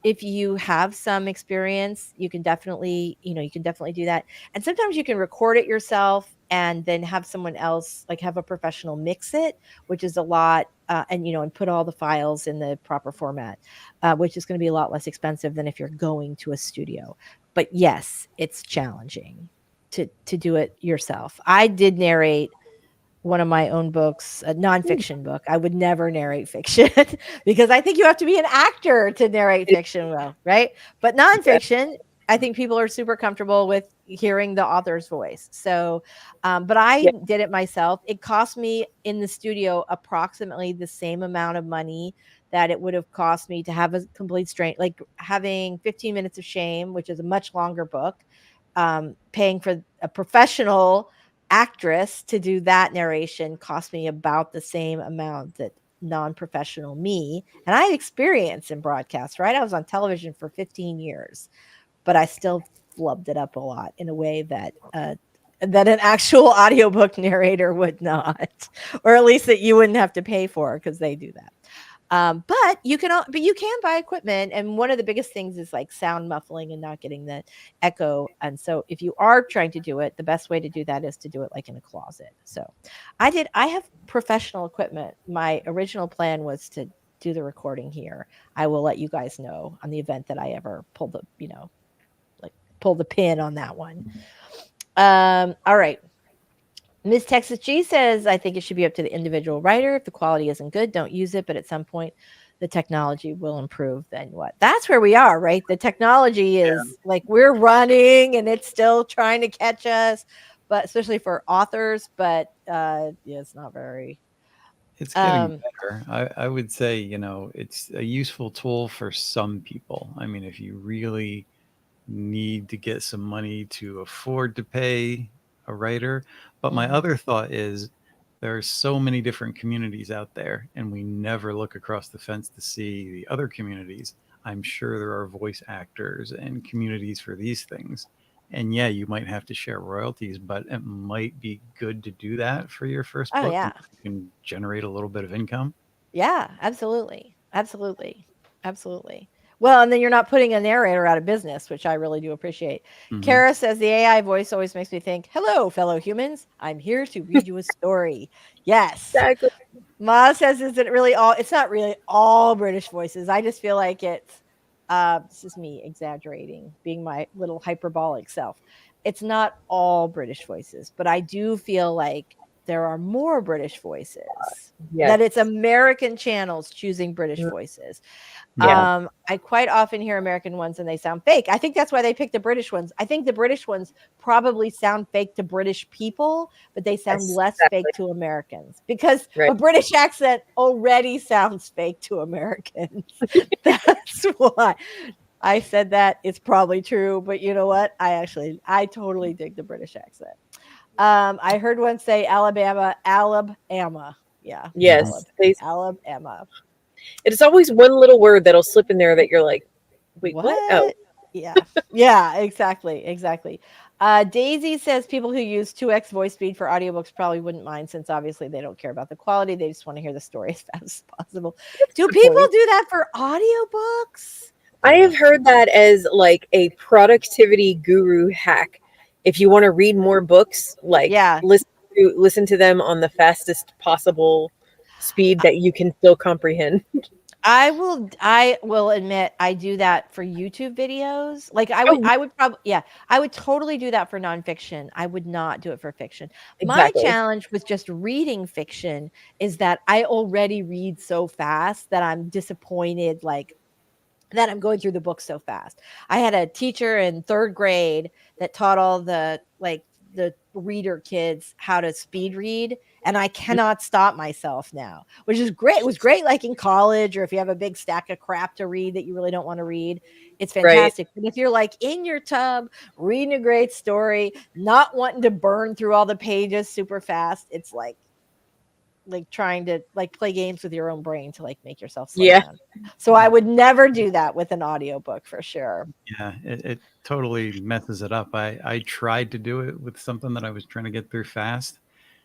If you have some experience, you can definitely do that. And sometimes you can record it yourself and then have someone else, like have a professional mix it, which is a lot, and put all the files in the proper format, which is going to be a lot less expensive than if you're going to a studio. But yes, it's challenging to do it yourself. I did narrate one of my own books, a nonfiction book. I would never narrate fiction because I think you have to be an actor to narrate fiction well, right? But nonfiction, I think people are super comfortable with hearing the author's voice. So, but I did it myself. It cost me in the studio approximately the same amount of money that it would have cost me to have a complete strain, like having 15 Minutes of Shame, which is a much longer book, paying for a professional actress to do that narration cost me about the same amount that non-professional me. And I had experience in broadcast, right? I was on television for 15 years, but I still flubbed it up a lot in a way that an actual audiobook narrator would not, or at least that you wouldn't have to pay for because they do that. But you can buy equipment, and one of the biggest things is like sound muffling and not getting the echo. And so if you are trying to do it, the best way to do that is to do it like in a closet. So I have professional equipment. My original plan was to do the recording here. I will let you guys know on the event that I ever pull the, like pull the pin on that one. All right. Miss Texas G says, I think it should be up to the individual writer. If the quality isn't good, don't use it. But at some point, the technology will improve. Then what? That's where we are, right? The technology is like we're running and it's still trying to catch us, but especially for authors. But yeah, it's not very. It's getting better. I would say, it's a useful tool for some people. I mean, if you really need to get some money to afford to pay a writer. But my other thought is there are so many different communities out there, and we never look across the fence to see the other communities. I'm sure there are voice actors and communities for these things. And yeah, you might have to share royalties, but it might be good to do that for your first book. Yeah. You can generate a little bit of income. Yeah, absolutely. Absolutely. Absolutely. Well, and then you're not putting a narrator out of business, which I really do appreciate. Kara says the AI voice always makes me think, hello, fellow humans. I'm here to read you a story. Yes. Exactly. Ma says, is it really all? It's not really all British voices. I just feel like it's, this is me exaggerating, being my little hyperbolic self. It's not all British voices, but I do feel like there are more British voices. Yes. That it's American channels choosing British voices. Yeah. I quite often hear American ones and they sound fake. I think that's why they picked the British ones. I think the British ones probably sound fake to British people, but they sound less fake to Americans because a British accent already sounds fake to Americans. That's why I said that. It's probably true, but you know what? I totally dig the British accent. I heard one say Alabama. Yeah. Yes. Alabama. It's always one little word that'll slip in there that you're like, wait, what? Oh. Yeah. Yeah, exactly. Daisy says people who use 2x voice speed for audiobooks probably wouldn't mind since obviously they don't care about the quality. They just want to hear the story as fast as possible. Do people do that for audiobooks? I have heard that as like a productivity guru hack. If you want to read more books, like listen to them on the fastest possible speed that you can still comprehend. I will admit I do that for YouTube videos. Like I would totally do that for nonfiction. I would not do it for fiction. Exactly. My challenge with just reading fiction is that I already read so fast that I'm disappointed, like that I'm going through the book so fast. I had a teacher in 3rd grade that taught all the reader kids how to speed read, and I cannot stop myself now, which is great. It was great like in college, or if you have a big stack of crap to read that you really don't want to read, it's fantastic. But if you're like in your tub reading a great story, not wanting to burn through all the pages super fast, it's like trying to like play games with your own brain to like make yourself slow down. So I would never do that with an audiobook for sure. Yeah, it totally messes it up. I tried to do it with something that I was trying to get through fast.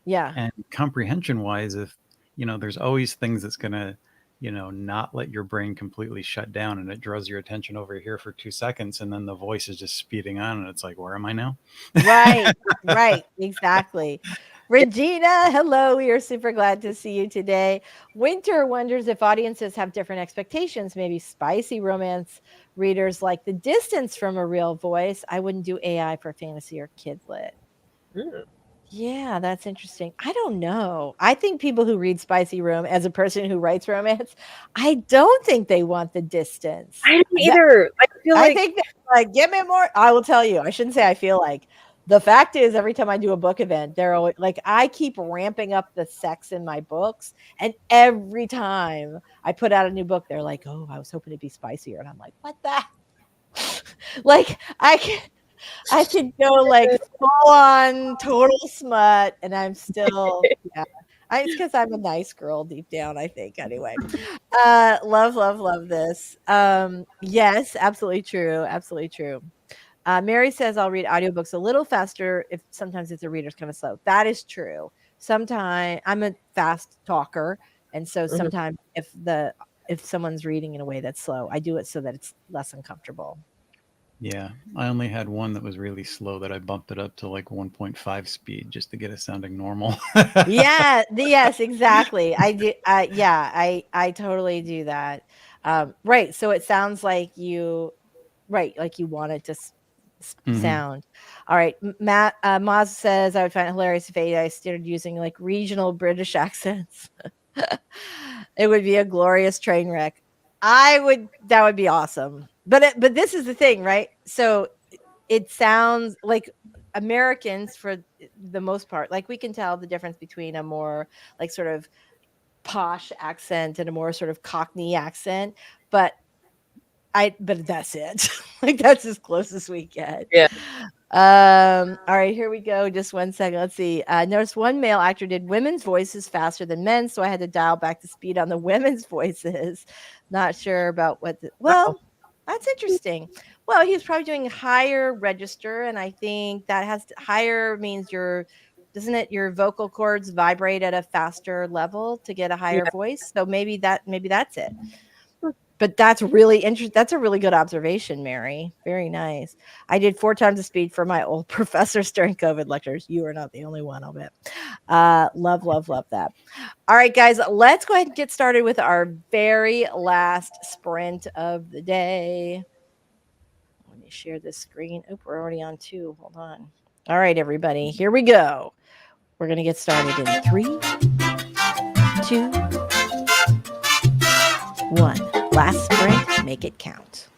Yeah. And comprehension wise, if there's always things that's gonna, not let your brain completely shut down, and it draws your attention over here for 2 seconds, and then the voice is just speeding on, and it's like, where am I now? Right, exactly. Regina, hello. We are super glad to see you today. Winter wonders if audiences have different expectations. Maybe spicy romance readers like the distance from a real voice. I wouldn't do AI for fantasy or kid lit. Yeah, that's interesting. I don't know. I think people who read spicy romance, as a person who writes romance, I don't think they want the distance. I don't either. I think they're like, give me more. I will tell you. I shouldn't say I feel like. The fact is, every time I do a book event, they're always like, I keep ramping up the sex in my books. And every time I put out a new book, they're like, oh, I was hoping to be spicier. And I'm like, what the? Like, I could go like full on total smut. And I'm still, it's because I'm a nice girl deep down, I think. Anyway, love this. Yes, absolutely true. Absolutely true. Mary says I'll read audiobooks a little faster if sometimes the reader's kind of slow. That is true. Sometimes I'm a fast talker, and so sometimes if the if someone's reading in a way that's slow. I do it so that it's less uncomfortable. Yeah, I only had one that was really slow that I bumped it up to like 1.5 speed just to get it sounding normal. Yeah, yes, exactly. I do. Yeah, I totally do that. Right. So it sounds like you, right, like you want it to Hmm. sound. All right. Matt Maz says I would find it hilarious if AI started using like regional British accents. It would be a glorious train wreck. I would. That would be awesome. But this is the thing, right? So it sounds like Americans, for the most part, like we can tell the difference between a more like sort of posh accent and a more sort of Cockney accent, but but that's it. Like that's as close as we get. Yeah. All right, here we go. Just one second. Let's see. Notice one male actor did women's voices faster than men, so I had to dial back the speed on the women's voices. Not sure about what Wow. well, that's interesting. Well, he was probably doing higher register, and I think that higher means doesn't it your vocal cords vibrate at a faster level to get a higher Yeah. voice? So maybe that's it. But that's really interesting. That's a really good observation, Mary. Very nice. I did 4 times the speed for my old professors during COVID lectures. You are not the only one, I'll bet. Love, love, love that. All right, guys, let's go ahead and get started with our very last sprint of the day. Let me share this screen. Oh, we're already on 2. Hold on. All right, everybody, here we go. We're going to get started in 3, 2, 1. Last sprint, make it count.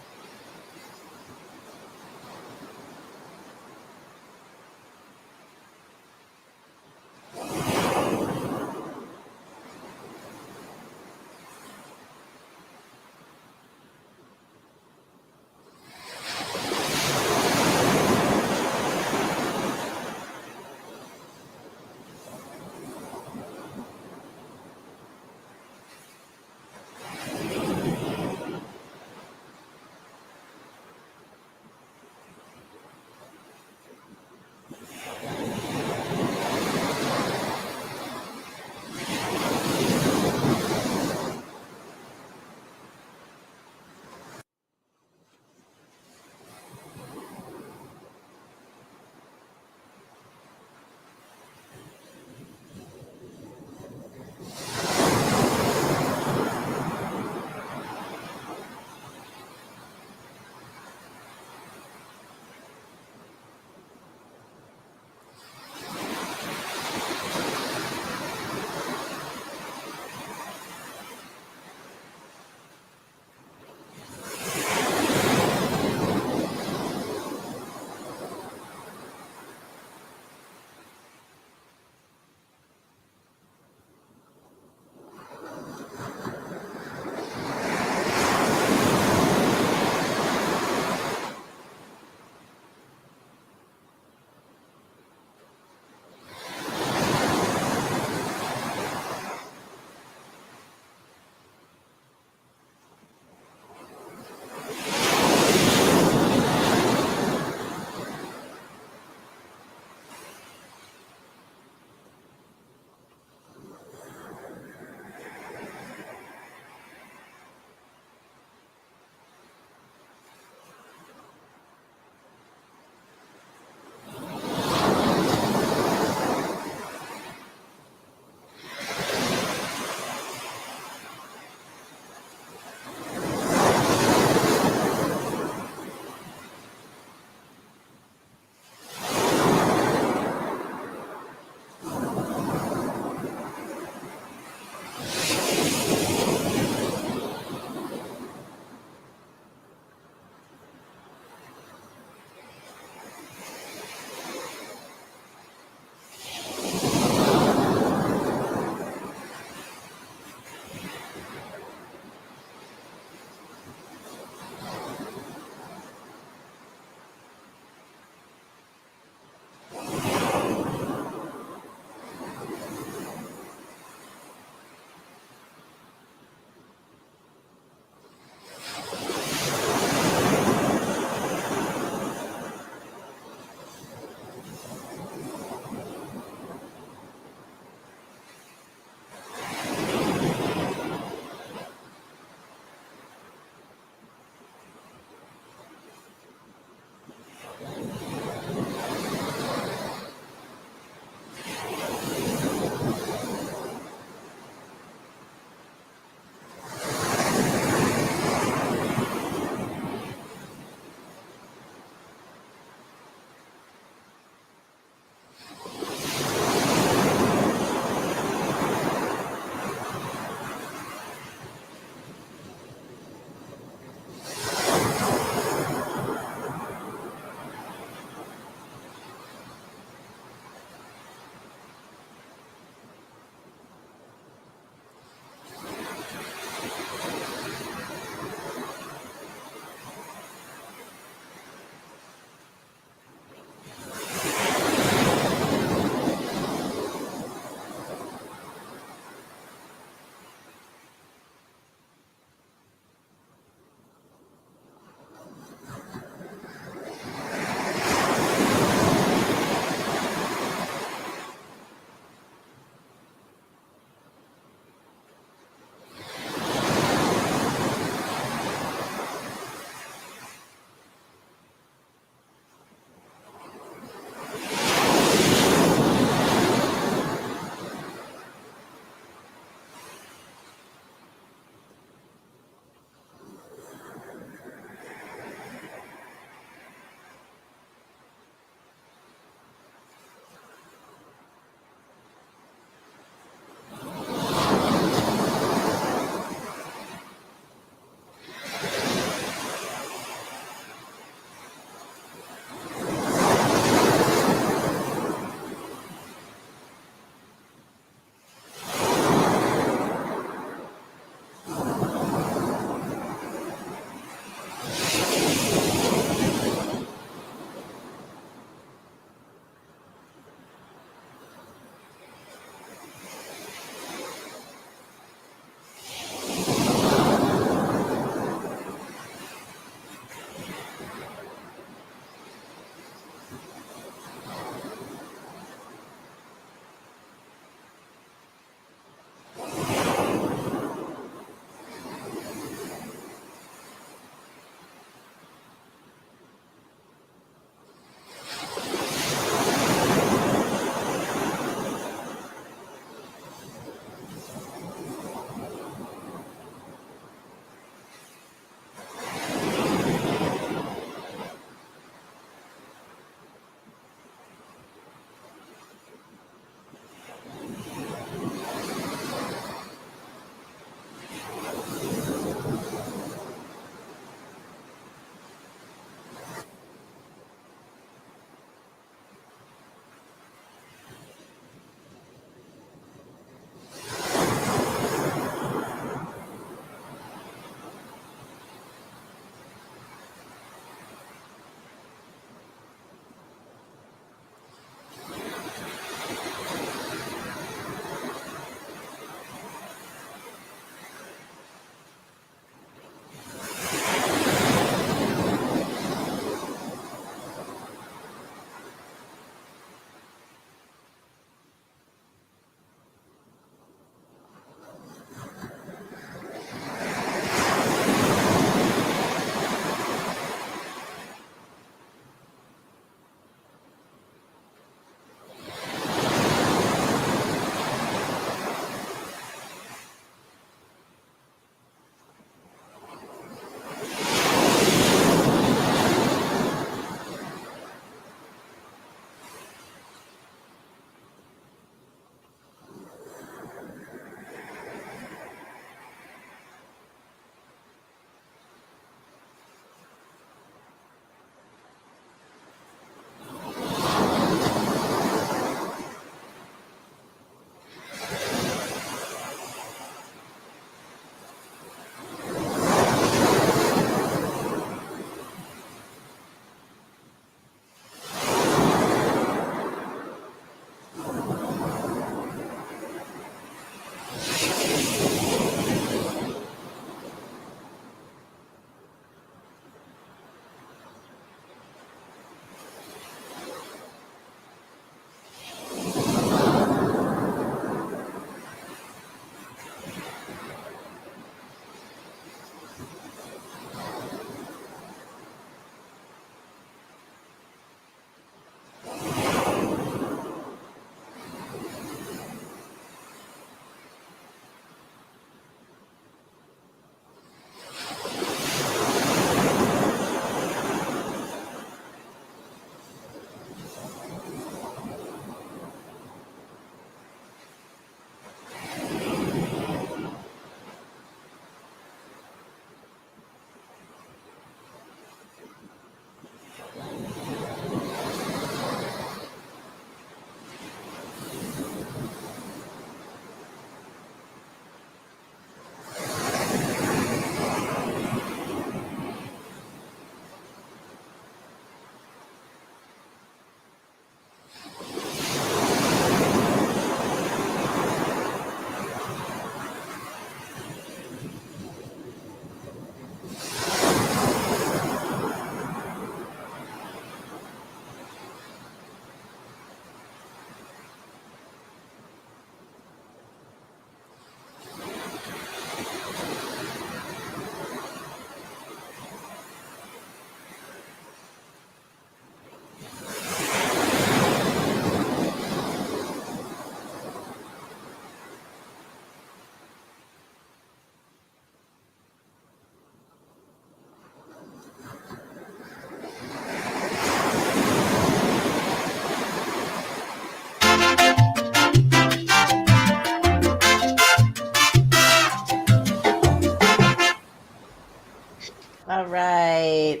All right.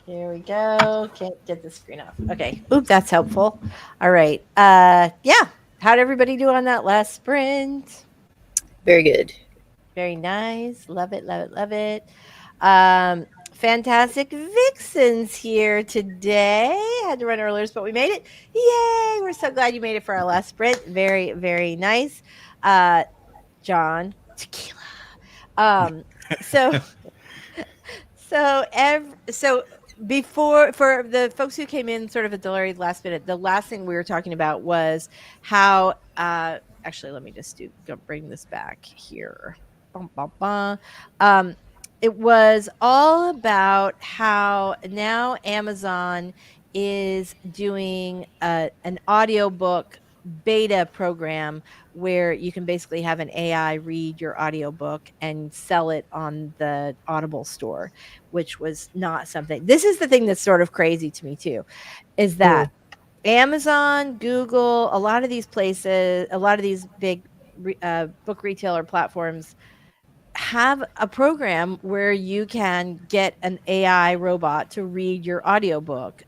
Here we go. Can't get the screen off. Okay. Oop, that's helpful. All right. Yeah. How'd everybody do on that last sprint? Very good. Very nice. Love it, love it, love it. Um, Fantastic Vixen's here today. Had to run earlier, but we made it. Yay! We're so glad you made it for our last sprint. Very, very nice. John, tequila. So so before, for the folks who came in sort of at the very last minute, the last thing we were talking about was how actually let me just bring this back here. Bum, bum, bum. It was all about how now Amazon is doing an audiobook beta program where you can basically have an AI read your audiobook and sell it on the Audible store, which was not something. This is the thing that's sort of crazy to me too, is that Amazon, Google, a lot of these places, a lot of these big book retailer platforms have a program where you can get an AI robot to read your audiobook,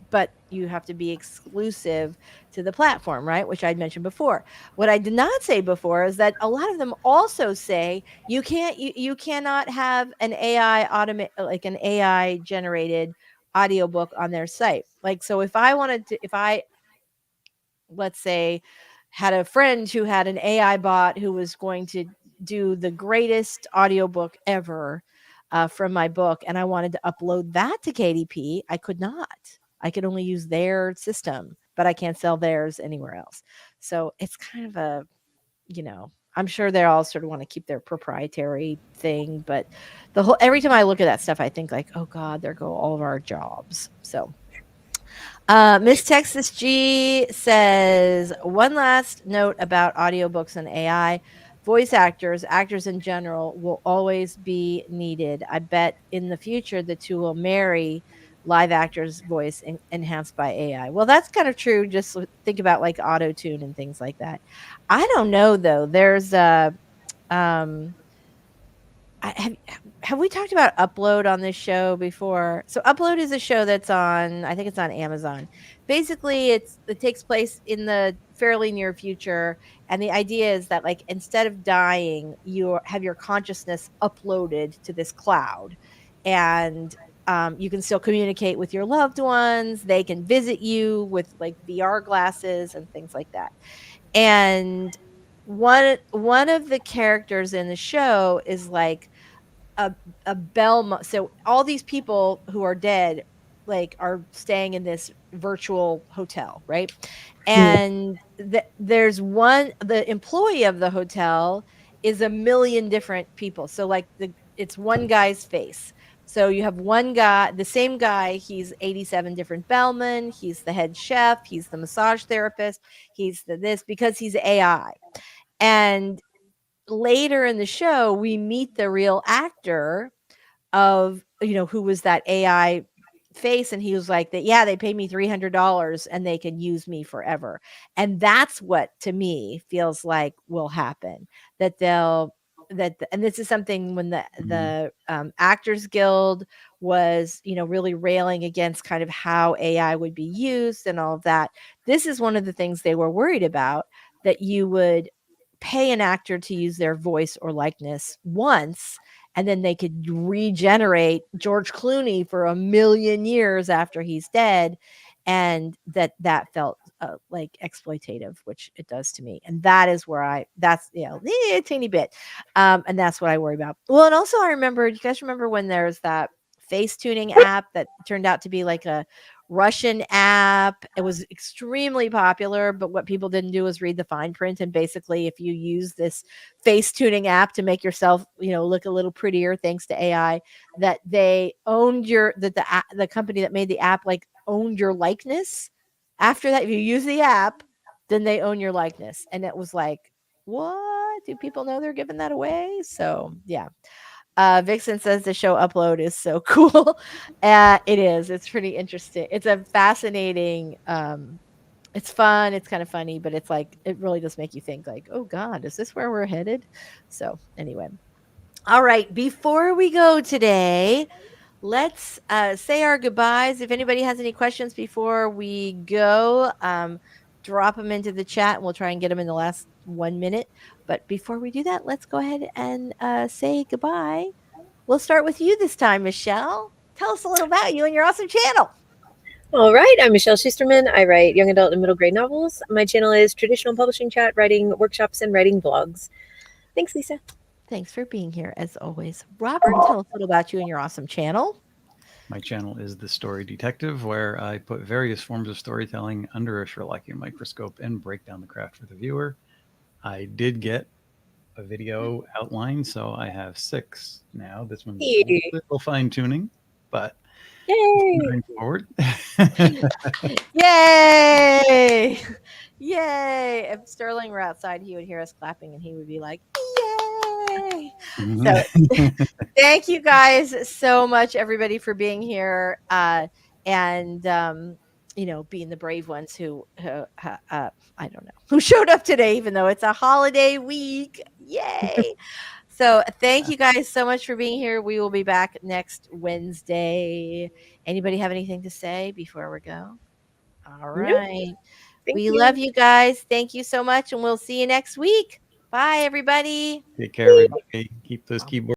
but you have to be exclusive to the platform, right? Which I'd mentioned before. What I did not say before is that a lot of them also say you cannot have an like an AI generated audiobook on their site. Like, so if I let's say had a friend who had an AI bot who was going to do the greatest audiobook ever from my book, and I wanted to upload that to KDP, I could not. I could only use their system, but I can't sell theirs anywhere else. So it's kind of a, I'm sure they all sort of want to keep their proprietary thing, but every time I look at that stuff, I think like, oh God, there go all of our jobs. So Miss Texas G says, one last note about audiobooks and AI. Voice actors in general will always be needed. I bet in the future the two will marry, live actors' voice enhanced by AI. Well, that's kind of true. Just think about like auto tune and things like that. I don't know though. There's a have we talked about Upload on this show before? So Upload is a show that's on, I think it's on Amazon. Basically, it takes place in the fairly near future, and the idea is that like instead of dying, you have your consciousness uploaded to this cloud, and you can still communicate with your loved ones. They can visit you with like VR glasses and things like that. And one of the characters in the show is like a so all these people who are dead like are staying in this virtual hotel, right? And there's the employee of the hotel is a million different people. So like it's one guy's face. So you have one guy, the same guy, he's 87 different bellmen, he's the head chef, he's the massage therapist, he's this because he's AI. And later in the show, we meet the real actor of, who was that AI face. And he was like that. Yeah, they paid me $300 and they can use me forever. And that's what to me feels like will happen, that and this is something when the Actors Guild was, really railing against kind of how AI would be used and all of that. This is one of the things they were worried about, that you would pay an actor to use their voice or likeness once, and then they could regenerate George Clooney for 1,000,000 years after he's dead. And that felt like exploitative, which it does to me. And that is where that's, a teeny bit. And that's what I worry about. Well, and also you guys remember when there's that face tuning app that turned out to be like a Russian app. It was extremely popular, but what people didn't do was read the fine print. And basically, if you use this face tuning app to make yourself, look a little prettier, thanks to AI, that they owned the company that made the app like owned your likeness. After that, if you use the app, then they own your likeness. And it was like, what? Do people know they're giving that away? So yeah. Vixen says the show Upload is so cool. It is. It's pretty interesting. It's a fascinating. It's fun. It's kind of funny, but it's like it really does make you think. Like, oh God, is this where we're headed? So anyway, All right. Before we go today, let's say our goodbyes. If anybody has any questions before we go, drop them into the chat and we'll try and get them in the last 1 minute. But before we do that, let's go ahead and say goodbye. We'll start with you this time, Michelle. Tell us a little about you and your awesome channel. All right, I'm Michelle Schusterman. I write young adult and middle grade novels. My channel is Traditional Publishing Chat, writing workshops and writing vlogs. Thanks, Lisa. Thanks for being here as always. Robert, tell us a little about you and your awesome channel. My channel is The Story Detective, where I put various forms of storytelling under a Sherlockian microscope and break down the craft for the viewer. I did get a video outline, so I have 6 now. This one's a little fine tuning, but moving forward. Yay! Yay! If Sterling were outside, he would hear us clapping and he would be like, yay! So thank you guys so much, everybody, for being here and being the brave ones who I don't know, who showed up today, even though it's a holiday week. Yay! So thank you guys so much for being here. We will be back next Wednesday. Anybody have anything to say before we go? All right. Nope. We love you guys. Thank you so much. And we'll see you next week. Bye, everybody. Take care, everybody. Keep those keyboards